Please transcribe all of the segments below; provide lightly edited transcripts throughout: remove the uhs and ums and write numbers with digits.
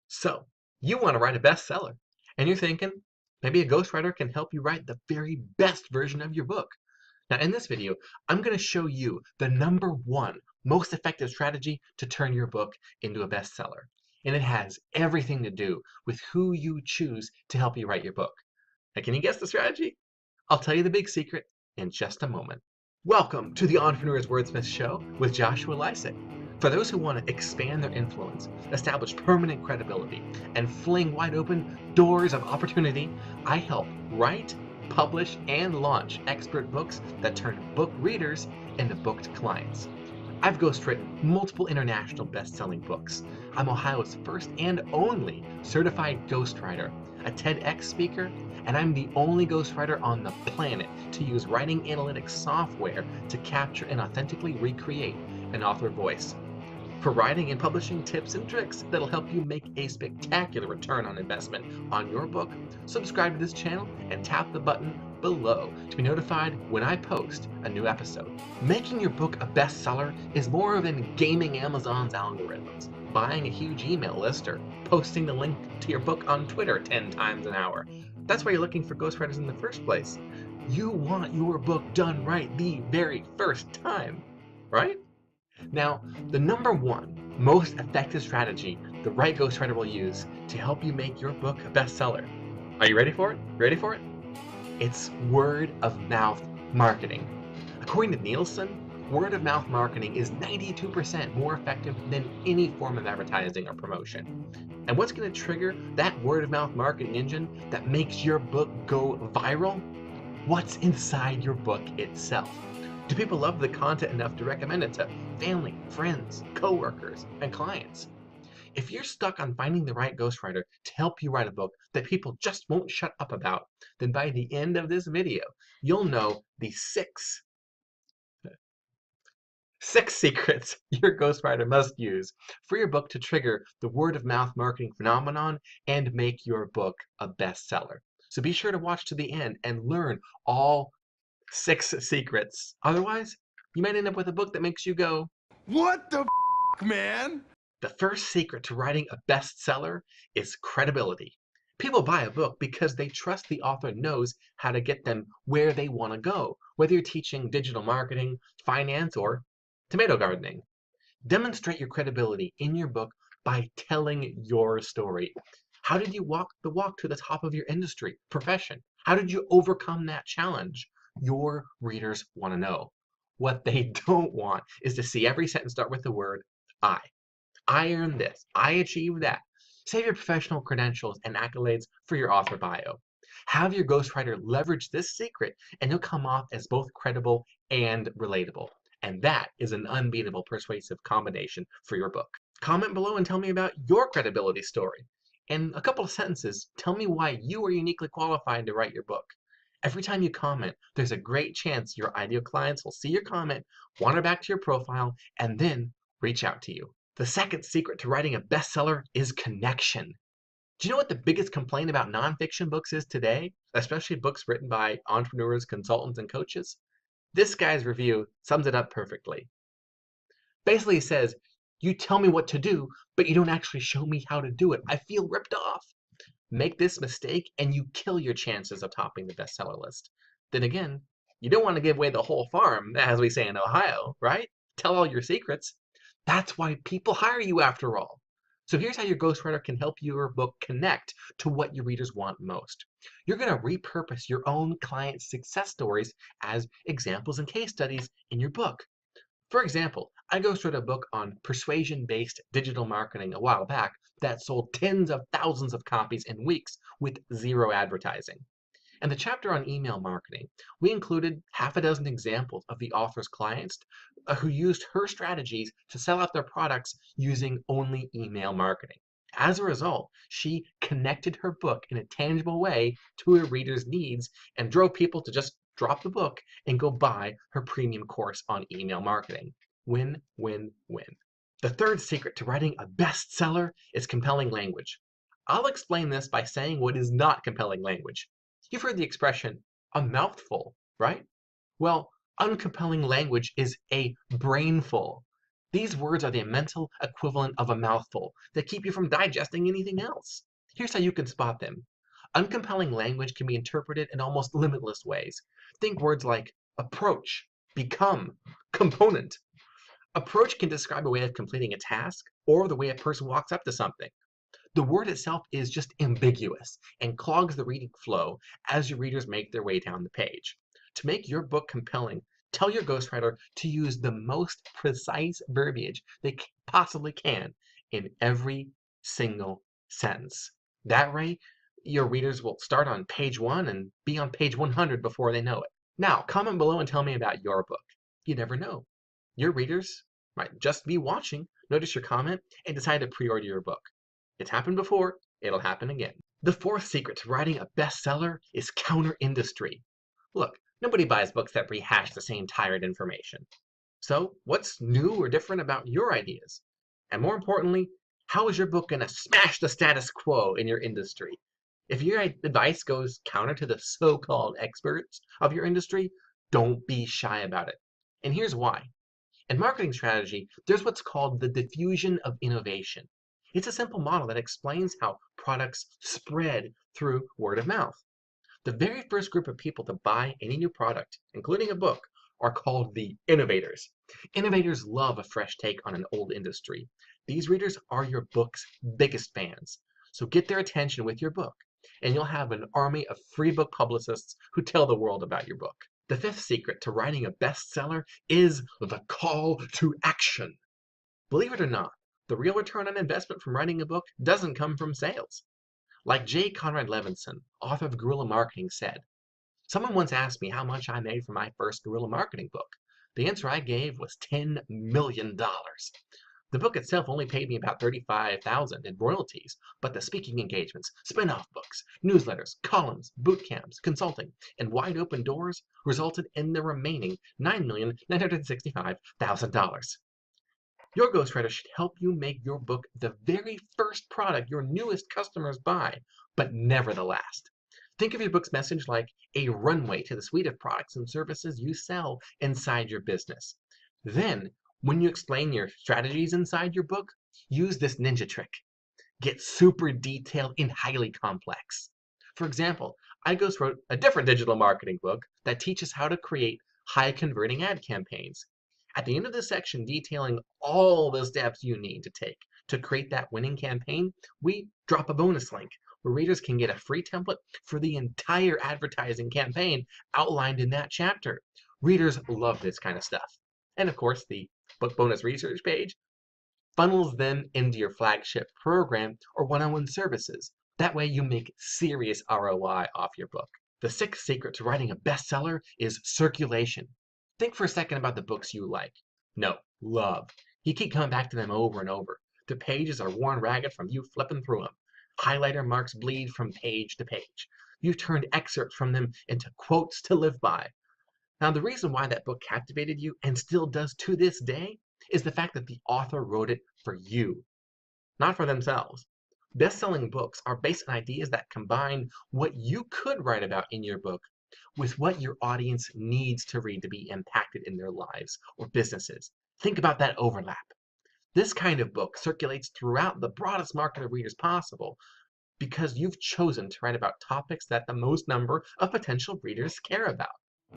So, you want to write a bestseller, and you're thinking, maybe a ghostwriter can help you write the very best version of your book. Now, in this video, I'm going to show you the number one most effective strategy to turn your book into a bestseller. And it has everything to do with who you choose to help you write your book. Now, can you guess the strategy? I'll tell you the big secret in just a moment. Welcome to the Entrepreneur's Wordsmith Show with Joshua Lisec. For those who want to expand their influence, establish permanent credibility, and fling wide open doors of opportunity, I help write, publish, and launch expert books that turn book readers into booked clients. I've ghostwritten multiple international best-selling books. I'm Ohio's first and only certified ghostwriter, a TEDx speaker, and I'm the only ghostwriter on the planet to use writing analytics software to capture and authentically recreate an author voice. For writing and publishing tips and tricks that'll help you make a spectacular return on investment on your book, subscribe to this channel and tap the button below to be notified when I post a new episode. Making your book a bestseller is more than gaming Amazon's algorithms, buying a huge email list, or posting the link to your book on Twitter 10 times an hour. That's why you're looking for ghostwriters in the first place. You want your book done right the very first time, right? Now, the number one most effective strategy the right ghostwriter will use to help you make your book a bestseller. Are you ready for it? Ready for it? It's word of mouth marketing. According to Nielsen, word of mouth marketing is 92% more effective than any form of advertising or promotion. And what's going to trigger that word of mouth marketing engine that makes your book go viral? What's inside your book itself? Do people love the content enough to recommend it to family, friends, coworkers, and clients? If you're stuck on finding the right ghostwriter to help you write a book that people just won't shut up about, then by the end of this video, you'll know the six secrets your ghostwriter must use for your book to trigger the word of mouth marketing phenomenon and make your book a bestseller. So be sure to watch to the end and learn all 6 secrets. Otherwise, you might end up with a book that makes you go, What the man? The first secret to writing a bestseller is credibility. People buy a book because they trust the author knows how to get them where they want to go, whether you're teaching digital marketing, finance, or tomato gardening. Demonstrate your credibility in your book by telling your story. How did you walk the walk to the top of your industry, profession? How did you overcome that challenge? Your readers want to know. What they don't want is to see every sentence start with the word I. I earned this. I achieved that. Save your professional credentials and accolades for your author bio. Have your ghostwriter leverage this secret, and you'll come off as both credible and relatable. And that is an unbeatable persuasive combination for your book. Comment below and tell me about your credibility story. In a couple of sentences, tell me why you are uniquely qualified to write your book. Every time you comment, there's a great chance your ideal clients will see your comment, wander back to your profile, and then reach out to you. The second secret to writing a bestseller is connection. Do you know what the biggest complaint about nonfiction books is today, especially books written by entrepreneurs, consultants, and coaches? This guy's review sums it up perfectly. Basically, he says, you tell me what to do, but you don't actually show me how to do it. I feel ripped off. Make this mistake and you kill your chances of topping the bestseller list. Then again, you don't want to give away the whole farm, as we say in Ohio, right? Tell all your secrets. That's why people hire you after all. So here's how your ghostwriter can help your book connect to what your readers want most. You're going to repurpose your own client success stories as examples and case studies in your book. For example, I ghostwrote a book on persuasion-based digital marketing a while back that sold tens of thousands of copies in weeks with zero advertising. In the chapter on email marketing, we included half a dozen examples of the author's clients who used her strategies to sell out their products using only email marketing. As a result, she connected her book in a tangible way to her readers' needs and drove people to just drop the book and go buy her premium course on email marketing. Win, win, win. The third secret to writing a bestseller is compelling language. I'll explain this by saying what is not compelling language. You've heard the expression, a mouthful, right? Well, uncompelling language is a brainful. These words are the mental equivalent of a mouthful that keep you from digesting anything else. Here's how you can spot them. Uncompelling language can be interpreted in almost limitless ways. Think words like approach, become, component. Approach can describe a way of completing a task or the way a person walks up to something. The word itself is just ambiguous and clogs the reading flow as your readers make their way down the page. To make your book compelling, tell your ghostwriter to use the most precise verbiage they possibly can in every single sentence. That way, your readers will start on page 1 and be on page 100 before they know it. Now, comment below and tell me about your book. You never know. Your readers might just be watching, notice your comment, and decide to pre-order your book. It's happened before, it'll happen again. The fourth secret to writing a bestseller is counter-industry. Look, nobody buys books that rehash the same tired information. So, what's new or different about your ideas? And more importantly, how is your book going to smash the status quo in your industry? If your advice goes counter to the so-called experts of your industry, don't be shy about it. And here's why. In marketing strategy, there's what's called the diffusion of innovation. It's a simple model that explains how products spread through word of mouth. The very first group of people to buy any new product, including a book, are called the innovators. Innovators love a fresh take on an old industry. These readers are your book's biggest fans. So get their attention with your book, and you'll have an army of free book publicists who tell the world about your book. The fifth secret to writing a bestseller is the call to action. Believe it or not, the real return on investment from writing a book doesn't come from sales. Like J. Conrad Levinson, author of Guerrilla Marketing, said, "Someone once asked me how much I made from my first guerrilla marketing book. The answer I gave was $10 million. The book itself only paid me about $35,000 in royalties, but the speaking engagements, spin-off books, newsletters, columns, boot camps, consulting, and wide open doors resulted in the remaining $9,965,000. Your ghostwriter should help you make your book the very first product your newest customers buy, but never the last. Think of your book's message like a runway to the suite of products and services you sell inside your business. Then, when you explain your strategies inside your book, use this ninja trick. Get super detailed and highly complex. For example, I ghost wrote a different digital marketing book that teaches how to create high-converting ad campaigns. At the end of this section detailing all the steps you need to take to create that winning campaign, we drop a bonus link where readers can get a free template for the entire advertising campaign outlined in that chapter. Readers love this kind of stuff. And of course, the book bonus research page funnels them into your flagship program or one-on-one services. That way you make serious ROI off your book. The sixth secret to writing a bestseller is circulation. Think for a second about the books you like. No, love. You keep coming back to them over and over. The pages are worn ragged from you flipping through them. Highlighter marks bleed from page to page. You've turned excerpts from them into quotes to live by. Now, the reason why that book captivated you, and still does to this day, is the fact that the author wrote it for you, not for themselves. Best-selling books are based on ideas that combine what you could write about in your book with what your audience needs to read to be impacted in their lives or businesses. Think about that overlap. This kind of book circulates throughout the broadest market of readers possible because you've chosen to write about topics that the most number of potential readers care about.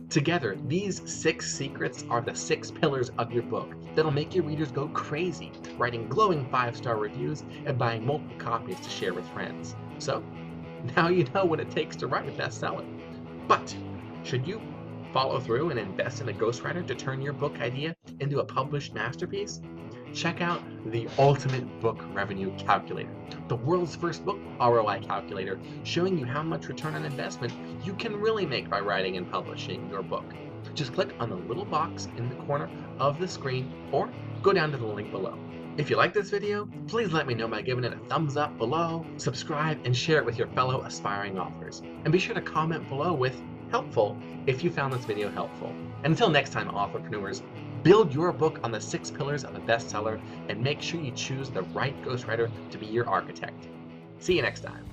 Together, these 6 secrets are the 6 pillars of your book that'll make your readers go crazy, writing glowing 5-star reviews and buying multiple copies to share with friends. So, now you know what it takes to write a bestseller. But, should you follow through and invest in a ghostwriter to turn your book idea into a published masterpiece? Check out the Ultimate Book Revenue Calculator, the world's first book ROI calculator, showing you how much return on investment you can really make by writing and publishing your book. Just click on the little box in the corner of the screen or go down to the link below. If you like this video, please let me know by giving it a thumbs up below, subscribe, and share it with your fellow aspiring authors. And be sure to comment below with helpful if you found this video helpful. And until next time, authorpreneurs, build your book on the 6 pillars of a bestseller and make sure you choose the right ghostwriter to be your architect. See you next time.